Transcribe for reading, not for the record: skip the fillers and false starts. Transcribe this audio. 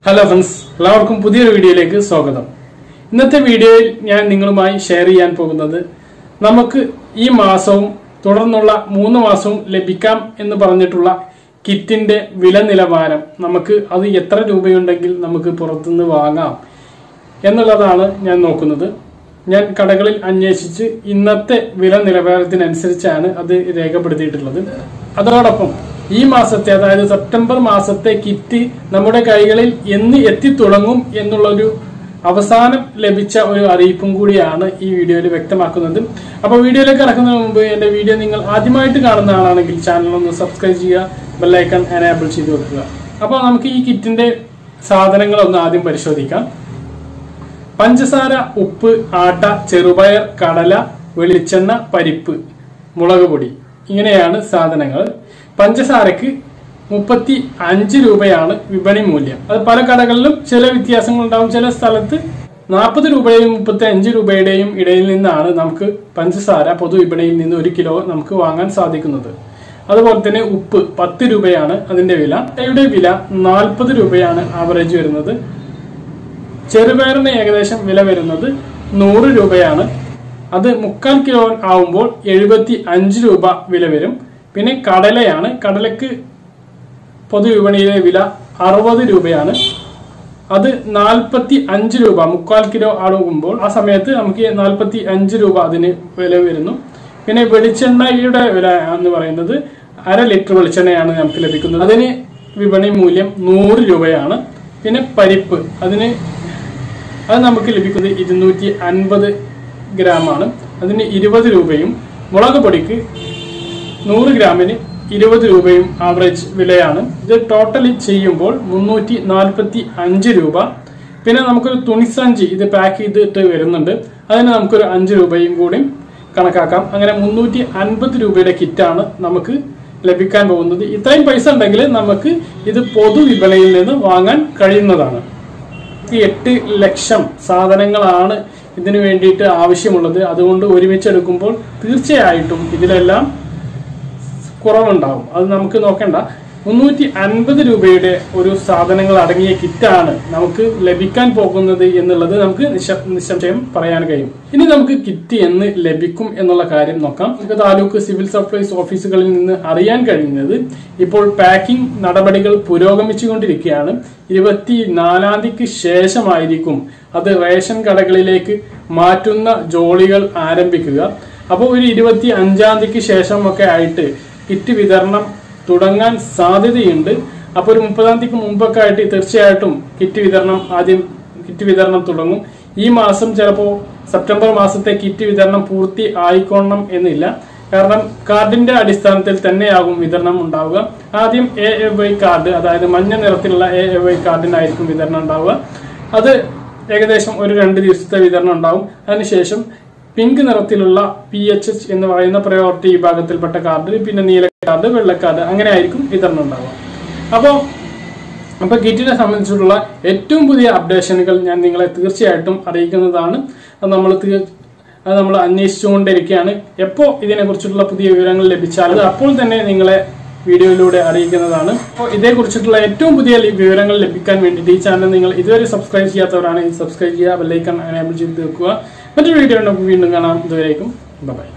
Hello friends, എല്ലാവർക്കും പുതിയൊരു വീഡിയോയിലേക്ക് സ്വാഗതം. ഇന്നത്തെ വീഡിയോയിൽ ഞാൻ നിങ്ങളുമായി ഷെയർ ചെയ്യാൻ പോകുന്നത് നമുക്ക് ഈ മാസവും തുടർന്നുള്ള 3 മാസവും ലഭിക്കാം എന്ന് പറഞ്ഞിട്ടുള്ള കിറ്റിന്റെ വില നിലവാരം, നമുക്ക് അത് എത്ര രൂപയുണ്ടെങ്കിൽ നമുക്ക് പുറത്തുനിന്ന് വാങ്ങാം എന്നുള്ളതാണ് ഞാൻ നോക്കുന്നത്. ഞാൻ കടകളിൽ അന്വേഷിച്ച് ഇന്നത്തെ വില നിലവാരത്തിനനുസരിച്ചാണ് അത് രേഖപ്പെടുത്തിയിട്ടുള്ളത്. അതോടൊപ്പം ഈ മാസത്തെ, അതായത് സെപ്റ്റംബർ മാസത്തെ കിറ്റ് നമ്മുടെ കൈകളിൽ എന്ന് എത്തിത്തുടങ്ങും എന്നുള്ളൊരു അവസാനം ലഭിച്ച ഒരു അറിയിപ്പും കൂടിയാണ് ഈ വീഡിയോയിൽ വ്യക്തമാക്കുന്നത്. അപ്പോൾ വീഡിയോയിലേക്ക് കടക്കുന്നതിന് മുമ്പ് എന്റെ വീഡിയോ നിങ്ങൾ ആദ്യമായിട്ട് കാണുന്ന ആളാണെങ്കിൽ ചാനൽ ഒന്ന് സബ്സ്ക്രൈബ് ചെയ്യുക, ബെല്ലൈക്കൺ എനേബിൾ ചെയ്ത് വെക്കുക. അപ്പോൾ നമുക്ക് ഈ കിറ്റിന്റെ സാധനങ്ങളൊന്ന് ആദ്യം പരിശോധിക്കാം. പഞ്ചസാര, ഉപ്പ്, ആട്ട, ചെറുപയർ, കടല, വെളിച്ചെണ്ണ, പരിപ്പ്, മുളക് പൊടി, ഇങ്ങനെയാണ് സാധനങ്ങൾ. പഞ്ചസാരക്ക് 35 രൂപയാണ് വിപണി മൂല്യം. അത് പല കടകളിലും ചില വ്യത്യാസങ്ങൾ ഉണ്ടാവും. ചില സ്ഥലത്ത് 40 രൂപയുടെയും 35 രൂപയുടെയും ഇടയിൽ നിന്നാണ് നമുക്ക് പഞ്ചസാര പൊതു വിപണിയിൽ നിന്ന് 1 കിലോ നമുക്ക് വാങ്ങാൻ സാധിക്കുന്നത്. അതുപോലെ തന്നെ ഉപ്പ് 10 രൂപയാണ് അതിന്റെ വില. ഇവിടെ വില 40 രൂപയാണ് ആവറേജ് വരുന്നത്. ചെറുപയറിന് ഏകദേശം വില വരുന്നത് 100 രൂപയാണ്. അത് 3/4 കിലോ ആവുമ്പോൾ 75 രൂപ വില വരും. പിന്നെ കടലയാണ്. കടലക്ക് പൊതുവിപണിയിലെ വില 60 രൂപയാണ്. അത് 45 രൂപ 3/4 കിലോ ആകുമ്പോൾ ആ സമയത്ത് നമുക്ക് 45 രൂപ അതിന് വില വരുന്നു. പിന്നെ വെളിച്ചെണ്ണയുടെ വില എന്ന് പറയുന്നത് 1/2 ലിറ്റർ വെളിച്ചെണ്ണയാണ് നമുക്ക് ലഭിക്കുന്നത്. അതിന് വിപണി മൂല്യം 100 രൂപയാണ്. പിന്നെ പരിപ്പ്, അത് നമുക്ക് ലഭിക്കുന്നത് 250 ഗ്രാമാണ്. അതിന് 20 രൂപയും. മുളക് പൊടിക്ക് 100 ഗ്രാമിന് 20 രൂപയും ആവറേജ് വിലയാണ്. ഇത് ടോട്ടലി ചെയ്യുമ്പോൾ 345 രൂപ. പിന്നെ നമുക്കൊരു തുണിസഞ്ചി ഇത് പാക്ക് ചെയ്തിട്ട് വരുന്നുണ്ട്. അതിന് നമുക്കൊരു 5 രൂപയും കൂടി കണക്കാക്കാം. അങ്ങനെ 350 രൂപയുടെ കിറ്റാണ് നമുക്ക് ലഭിക്കാൻ പോകുന്നത്. ഇത്രയും പൈസ ഉണ്ടെങ്കിൽ നമുക്ക് ഇത് പൊതുവിപണിയിൽ നിന്ന് വാങ്ങാൻ കഴിയുന്നതാണ്. 8 ലക്ഷം സാധനങ്ങളാണ് ഇതിനു വേണ്ടിയിട്ട് ആവശ്യമുള്ളത്. അതുകൊണ്ട് ഒരുമിച്ചെടുക്കുമ്പോൾ തീർച്ചയായിട്ടും ഇതിലെല്ലാം കുറവുണ്ടാവും. അത് നമുക്ക് നോക്കണ്ട. 350 രൂപയുടെ ഒരു സാധനങ്ങൾ അടങ്ങിയ കിറ്റാണ് നമുക്ക് ലഭിക്കാൻ പോകുന്നത് എന്നുള്ളത് നമുക്ക് നിസ്സംശയം പറയാൻ കഴിയും. ഇനി നമുക്ക് കിറ്റ് എന്ന് ലഭിക്കും എന്നുള്ള കാര്യം നോക്കാം. നമുക്ക് താലൂക്ക് സിവിൽ സപ്ലൈസ് ഓഫീസുകളിൽ നിന്ന് അറിയാൻ കഴിയുന്നത് ഇപ്പോൾ പാക്കിംഗ് നടപടികൾ പുരോഗമിച്ചുകൊണ്ടിരിക്കുകയാണ്. 24-ാം തീയതിക്ക് ശേഷമായിരിക്കും അത് റേഷൻ കടകളിലേക്ക് മാറ്റുന്ന ജോലികൾ ആരംഭിക്കുക. അപ്പോൾ ഒരു 25-ാം തീയതിക്ക് ശേഷമൊക്കെ ആയിട്ട് കിറ്റ് വിതരണം തുടങ്ങാൻ സാധ്യതയുണ്ട്. അപ്പോൾ ഒരു 30-ാം തീയതിക്ക് മുമ്പൊക്കെ ആയിട്ട് തീർച്ചയായിട്ടും കിറ്റ് വിതരണം തുടങ്ങും. ഈ മാസം ചിലപ്പോൾ സെപ്റ്റംബർ മാസത്തെ കിറ്റ് വിതരണം പൂർത്തി ആയിക്കൊള്ളണം എന്നില്ല. കാരണം കാർഡിന്റെ അടിസ്ഥാനത്തിൽ തന്നെയാകും വിതരണം ഉണ്ടാവുക. ആദ്യം AAY കാർഡ്, അതായത് മഞ്ഞ നിറത്തിലുള്ള AAY കാർഡിനായിരിക്കും വിതരണം ഉണ്ടാവുക. അത് ഏകദേശം ഒരു 2 ദിവസത്തെ വിതരണം ഉണ്ടാവും. അതിനുശേഷം പിങ്ക് നിറത്തിലുള്ള PHH എന്ന് പറയുന്ന പ്രയോറിറ്റി വിഭാഗത്തിൽപ്പെട്ട കാർഡ്, പിന്നെ നീല കാർഡ്, വെള്ളക്കാർഡ്, അങ്ങനെ ആയിരിക്കും വിതരണം ഉണ്ടാവുക. അപ്പൊ കിറ്റിനെ സംബന്ധിച്ചിട്ടുള്ള ഏറ്റവും പുതിയ അപ്ഡേഷനുകൾ ഞാൻ നിങ്ങളെ തീർച്ചയായിട്ടും അറിയിക്കുന്നതാണ്. അത് നമ്മൾ അന്വേഷിച്ചുകൊണ്ടിരിക്കുകയാണ്. എപ്പോൾ ഇതിനെ കുറിച്ചിട്ടുള്ള പുതിയ വിവരങ്ങൾ ലഭിച്ചാൽ അത് അപ്പോൾ തന്നെ നിങ്ങളെ വീഡിയോയിലൂടെ അറിയിക്കുന്നതാണ്. അപ്പോൾ ഇതേക്കുറിച്ചിട്ടുള്ള ഏറ്റവും പുതിയ വിവരങ്ങൾ ലഭിക്കാൻ വേണ്ടിയിട്ട് ഈ ചാനൽ നിങ്ങൾ ഇതുവരെ സബ്സ്ക്രൈബ് ചെയ്യാത്തവരാണെങ്കിൽ സബ്സ്ക്രൈബ് ചെയ്യുക, ബെല്ലൈക്കൺ എനേബിൾ ചെയ്ത് വെക്കുക. മറ്റൊരു വീഡിയോ വീണ്ടും കാണാം. ഇതുവരേക്കും ബൈ.